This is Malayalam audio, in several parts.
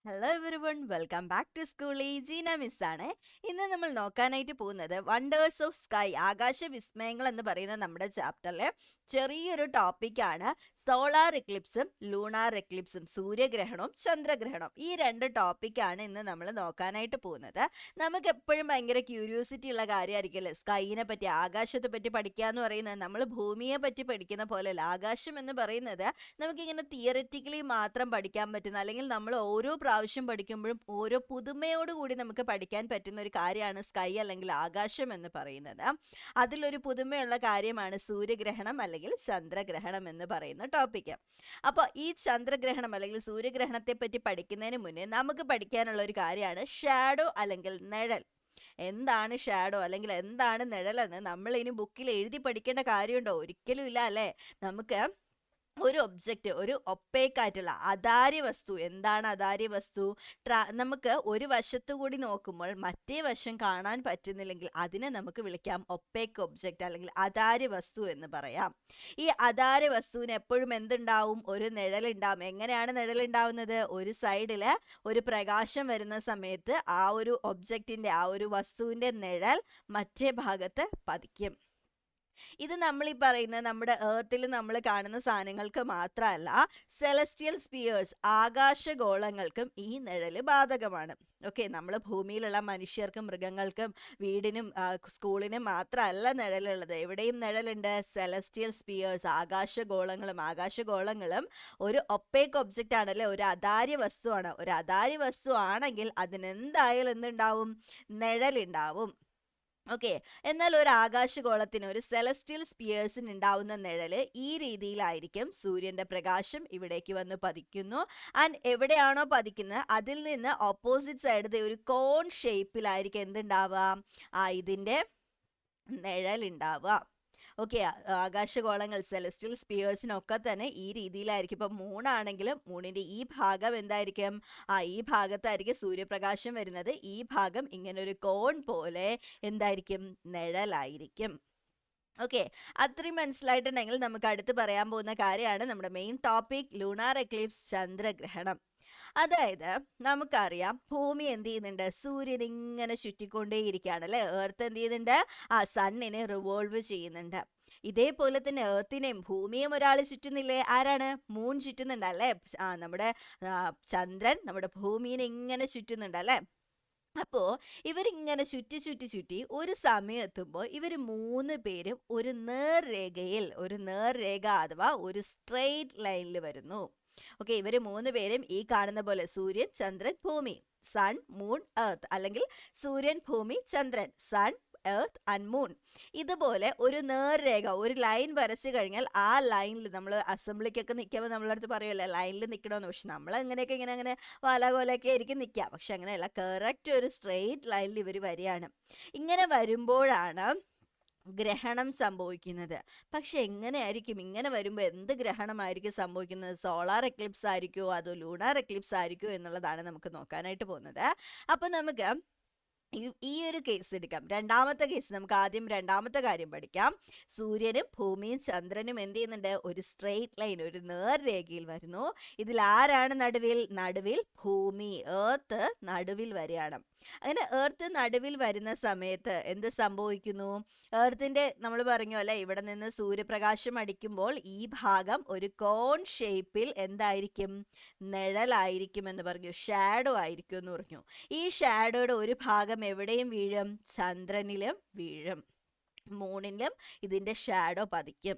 Hello everyone, welcome back to school. Jeena മിസ്സാണ്. ഇന്ന് നമ്മൾ നോക്കാനായിട്ട് പോകുന്നത് വണ്ടേഴ്സ് ഓഫ് സ്കൈ, ആകാശ വിസ്മയങ്ങൾ എന്ന് പറയുന്ന നമ്മുടെ ചാപ്റ്ററിലെ ചെറിയൊരു ടോപ്പിക്കാണ്. സോളാർ എക്ലിപ്സും ലൂണാർ എക്ലിപ്സും, സൂര്യഗ്രഹണവും ചന്ദ്രഗ്രഹണവും. ഈ രണ്ട് ടോപ്പിക്കാണ് ഇന്ന് നമ്മൾ നോക്കാനായിട്ട് പോകുന്നത്. നമുക്ക് എപ്പോഴും ഭയങ്കര ക്യൂരിയോസിറ്റി ഉള്ള കാര്യമായിരിക്കുമല്ലേ സ്കൈനെ പറ്റി, ആകാശത്തെ പറ്റി പഠിക്കുക എന്ന് പറയുന്നത്. നമ്മൾ ഭൂമിയെ പറ്റി പഠിക്കുന്ന പോലെയല്ല. ആകാശം എന്ന് പറയുന്നത് നമുക്കിങ്ങനെ തിയററ്റിക്കലി മാത്രം പഠിക്കാൻ പറ്റുന്ന, അല്ലെങ്കിൽ നമ്മൾ ഓരോ പ്രാവശ്യം പഠിക്കുമ്പോഴും ഓരോ പുതുമയോടുകൂടി നമുക്ക് പഠിക്കാൻ പറ്റുന്ന ഒരു കാര്യമാണ് സ്കൈ അല്ലെങ്കിൽ ആകാശം എന്ന് പറയുന്നത്. അതിലൊരു പുതുമയുള്ള കാര്യമാണ് സൂര്യഗ്രഹണം അല്ലെങ്കിൽ ചന്ദ്രഗ്രഹണം എന്ന് പറയുന്ന ടോപ്പിക്ക്. അപ്പോൾ ഈ ചന്ദ്രഗ്രഹണം അല്ലെങ്കിൽ സൂര്യഗ്രഹണത്തെ പറ്റി പഠിക്കുന്നതിന് മുന്നേ നമുക്ക് പഠിക്കാനുള്ള ഒരു കാര്യമാണ് ഷാഡോ അല്ലെങ്കിൽ നിഴൽ. എന്താണ് ഷാഡോ അല്ലെങ്കിൽ എന്താണ് നിഴലെന്ന് നമ്മൾ ഇനി ബുക്കിൽ എഴുതി പഠിക്കേണ്ട കാര്യമുണ്ടോ? ഒരിക്കലും ഇല്ല അല്ലേ. നമുക്ക് ഒരു ഒബ്ജക്റ്റ്, ഒരു ഒപ്പേക്ക് ആയിട്ടുള്ള അതാര്യ വസ്തു. എന്താണ് അതാര്യ വസ്തു? നമുക്ക് ഒരു വശത്തു കൂടി നോക്കുമ്പോൾ മറ്റേ വശം കാണാൻ പറ്റുന്നില്ലെങ്കിൽ അതിനെ നമുക്ക് വിളിക്കാം ഒപ്പേക്ക് ഒബ്ജക്റ്റ് അല്ലെങ്കിൽ അതാര്യ വസ്തു എന്ന് പറയാം. ഈ അതാര്യ വസ്തുവിന് എപ്പോഴും എന്തുണ്ടാവും? ഒരു നിഴലുണ്ടാവും. എങ്ങനെയാണ് നിഴലുണ്ടാവുന്നത്? ഒരു സൈഡില് ഒരു പ്രകാശം വരുന്ന സമയത്ത് ആ ഒരു ഒബ്ജക്റ്റിന്റെ, ആ ഒരു വസ്തുവിന്റെ നിഴൽ മറ്റേ ഭാഗത്ത് പതിക്കും. ഇത് നമ്മൾ ഈ പറയുന്ന നമ്മുടെ ഏർത്തിൽ നമ്മൾ കാണുന്ന സാധനങ്ങൾക്ക് മാത്രമല്ല, സെലസ്റ്റിയൽ സ്പിയേഴ്സ്, ആകാശഗോളങ്ങൾക്കും ഈ നിഴല് ബാധകമാണ്. ഓക്കെ, നമ്മൾ ഭൂമിയിലുള്ള മനുഷ്യർക്കും മൃഗങ്ങൾക്കും വീടിനും സ്കൂളിനും മാത്രമല്ല നിഴലുള്ളത്. എവിടെയും നിഴലുണ്ട്. സെലസ്റ്റിയൽ സ്പിയേഴ്സ്, ആകാശഗോളങ്ങളും ഒരു ഒപ്പേക്ക് ഒബ്ജക്റ്റ് ആണല്ലേ, ഒരു അതാര്യ വസ്തുവാണ്. ഒരു അതാര്യ വസ്തു ആണെങ്കിൽ അതിനെന്തായാലും എന്തുണ്ടാവും? നിഴലുണ്ടാവും. ഓക്കെ, എന്നാൽ ഒരു ആകാശഗോളത്തിന്, ഒരു സെലസ്റ്റിയൽ സ്പിയേഴ്സിന് ഉണ്ടാവുന്ന നിഴല് ഈ രീതിയിലായിരിക്കും. സൂര്യന്റെ പ്രകാശം ഇവിടേക്ക് വന്ന് പതിക്കുന്നു. ആൻഡ് എവിടെയാണോ പതിക്കുന്നത് അതിൽ നിന്ന് ഓപ്പോസിറ്റ് സൈഡ് ഒരു കോൺ ഷേപ്പിലായിരിക്കും എന്തുണ്ടാവുക? ഇതിന്റെ നിഴൽ ഉണ്ടാവുക. ഓക്കെ, ആകാശഗോളങ്ങൾ, സെലസ്റ്റിയൽ സ്പിയേഴ്സിനൊക്കെ തന്നെ ഈ രീതിയിലായിരിക്കും. ഇപ്പം മൂണാണെങ്കിലും മൂണിന്റെ ഈ ഭാഗം എന്തായിരിക്കും? ഈ ഭാഗത്തായിരിക്കും സൂര്യപ്രകാശം വരുന്നത്. ഈ ഭാഗം ഇങ്ങനെ ഒരു കോൺ പോലെ എന്തായിരിക്കും? നിഴലായിരിക്കും. ഓക്കെ, അത്രയും മനസ്സിലായിട്ടുണ്ടെങ്കിൽ നമുക്ക് അടുത്ത് പറയാൻ പോകുന്ന കാര്യമാണ് നമ്മുടെ മെയിൻ ടോപ്പിക്, ലൂണാർ എക്ലിപ്സ്, ചന്ദ്രഗ്രഹണം. അതായത് നമുക്കറിയാം ഭൂമി എന്ത് ചെയ്യുന്നുണ്ട്? സൂര്യൻ ഇങ്ങനെ ചുറ്റിക്കൊണ്ടേയിരിക്കുകയാണ് അല്ലേ. എർത്ത് എന്ത് ചെയ്യുന്നുണ്ട്? സണ്ണിനെ റിവോൾവ് ചെയ്യുന്നുണ്ട്. ഇതേപോലെ തന്നെ എർത്തിനെയും ഭൂമിയും ഒരാൾ ചുറ്റുന്നില്ലേ? ആരാണ്? മൂൺ ചുറ്റുന്നുണ്ട് അല്ലേ. നമ്മുടെ ചന്ദ്രൻ നമ്മുടെ ഭൂമിയെ ഇങ്ങനെ ചുറ്റുന്നുണ്ട് അല്ലേ. അപ്പോ ഇവരിങ്ങനെ ചുറ്റി ചുറ്റി ചുറ്റി ഒരു സമയം എത്തുമ്പോൾ ഇവർ മൂന്ന് പേരും ഒരു നേർരേഖ അഥവാ ഒരു സ്ട്രെയിറ്റ് ലൈനിൽ വരുന്നു. ഓക്കെ, ഇവര് മൂന്ന് പേരും ഈ കാണുന്ന പോലെ സൂര്യൻ, ചന്ദ്രൻ, ഭൂമി, സൺ, മൂൺ, എർത്ത്, അല്ലെങ്കിൽ സൂര്യൻ, ഭൂമി, ചന്ദ്രൻ, സൺ, എർത്ത് ആൻഡ് മൂൺ. ഇതുപോലെ ഒരു നേർരേഖ, ഒരു ലൈൻ വരച്ചു കഴിഞ്ഞാൽ ആ ലൈനിൽ നമ്മൾ അസംബ്ലിക്കൊക്കെ നിൽക്കുമ്പോൾ നമ്മളടുത്ത് പറയുമല്ലോ ലൈനിൽ നിൽക്കണമെന്ന്. പക്ഷെ നമ്മൾ അങ്ങനെയൊക്കെ ഇങ്ങനെ വാലാകോലൊക്കെ ആയിരിക്കും നിൽക്കുക. പക്ഷെ അങ്ങനെയല്ല, കറക്റ്റ് ഒരു സ്ട്രെയിറ്റ് ലൈനിൽ ഇവർ വരികയാണ്. ഇങ്ങനെ വരുമ്പോഴാണ് ഗ്രഹണം സംഭവിക്കുന്നത്. പക്ഷെ എങ്ങനെയായിരിക്കും ഇങ്ങനെ വരുമ്പോൾ എന്ത് ഗ്രഹണമായിരിക്കും സംഭവിക്കുന്നത്? സോളാർ എക്ലിപ്സ് ആയിരിക്കുമോ അതോ ലൂണാർ എക്ലിപ്സ് ആയിരിക്കുമോ എന്നുള്ളതാണ് നമുക്ക് നോക്കാനായിട്ട് പോകുന്നത്. അപ്പൊ നമുക്ക് ഈ ഒരു കേസ് എടുക്കാം. രണ്ടാമത്തെ കേസ്, നമുക്ക് ആദ്യം രണ്ടാമത്തെ കാര്യം പഠിക്കാം. സൂര്യനും ഭൂമിയും ചന്ദ്രനും എന്ത് ചെയ്യുന്നുണ്ട്? ഒരു സ്ട്രെയിറ്റ് ലൈൻ, ഒരു നേർരേഖയിൽ വരുന്നു. ഇതിൽ ആരാണ് നടുവിൽ ഭൂമി, എർത്ത് നടുവിൽ വരികയാണ്. അങ്ങനെ എർത്ത് നടുവിൽ വരുന്ന സമയത്ത് എന്ത് സംഭവിക്കുന്നു? എർത്തിന്റെ നമ്മൾ പറഞ്ഞു അല്ലെ, ഇവിടെ നിന്ന് സൂര്യപ്രകാശം അടിക്കുമ്പോൾ ഈ ഭാഗം ഒരു കോൺ ഷേപ്പിൽ എന്തായിരിക്കും? നിഴലായിരിക്കും എന്ന് പറഞ്ഞു, ഷാഡോ ആയിരിക്കും എന്ന് പറഞ്ഞു. ഈ ഷാഡോയുടെ ഒരു ഭാഗം എവിടെയും വീഴും? ചന്ദ്രനിലും വീഴും, മൂണിലും ഇതിന്റെ ഷാഡോ പതിക്കും.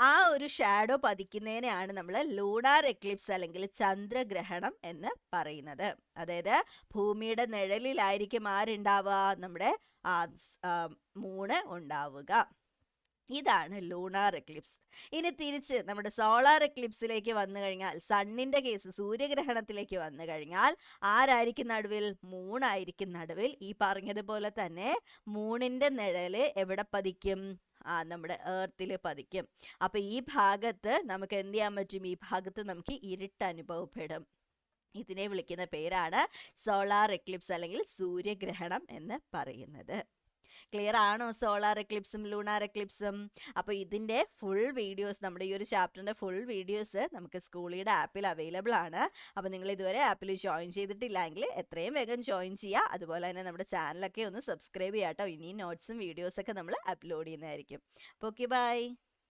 ആ ഒരു ഷാഡോ പതിക്കുന്നതിനെയാണ് നമ്മൾ ലൂണാർ എക്ലിപ്സ് അല്ലെങ്കിൽ ചന്ദ്രഗ്രഹണം എന്ന് പറയുന്നത്. അതായത് ഭൂമിയുടെ നിഴലിലായിരിക്കും ആരുണ്ടാവുക? നമ്മുടെ മൂണ് ഉണ്ടാവുക. ഇതാണ് ലൂണാർ എക്ലിപ്സ്. ഇനി തിരിച്ച് നമ്മുടെ സോളാർ എക്ലിപ്സിലേക്ക് വന്നു കഴിഞ്ഞാൽ, സണ്ണിന്റെ കേസ്, സൂര്യഗ്രഹണത്തിലേക്ക് വന്നു കഴിഞ്ഞാൽ ആരായിരിക്കും നടുവിൽ? മൂണായിരിക്കും നടുവിൽ. ഈ പറഞ്ഞതുപോലെ തന്നെ മൂണിന്റെ നിഴല് എവിടെ പതിക്കും? നമ്മുടെ എർത്തിൽ പതിക്കും. അപ്പൊ ഈ ഭാഗത്ത് നമുക്ക് എന്ത് ചെയ്യാൻ പറ്റും? ഈ ഭാഗത്ത് നമുക്ക് ഇരുട്ട് അനുഭവപ്പെടും. ഇതിനെ വിളിക്കുന്ന പേരാണ് സോളാർ എക്ലിപ്സ് അല്ലെങ്കിൽ സൂര്യഗ്രഹണം എന്ന് പറയുന്നത്. ക്ലിയർ ആണോ സോളാർ എക്ലിപ്സും ലൂണാർ എക്ലിപ്സും? അപ്പോൾ ഇതിൻ്റെ ഫുൾ വീഡിയോസ്, നമ്മുടെ ഈ ഒരു ചാപ്റ്ററിൻ്റെ ഫുൾ വീഡിയോസ് നമുക്ക് സ്കൂളിയുടെ ആപ്പിൽ അവൈലബിൾ ആണ്. അപ്പോൾ നിങ്ങൾ ഇതുവരെ ആപ്പിൽ ജോയിൻ ചെയ്തിട്ടില്ലെങ്കിൽ എത്രയും വേഗം ജോയിൻ ചെയ്യുക. അതുപോലെ തന്നെ നമ്മുടെ ചാനലൊക്കെ ഒന്ന് സബ്സ്ക്രൈബ് ചെയ്യാം കേട്ടോ. ഇനിയും നോട്ട്സും വീഡിയോസൊക്കെ നമ്മൾ അപ്ലോഡ് ചെയ്യുന്നതായിരിക്കും. അപ്പോൾ ഓക്കെ, ബൈ.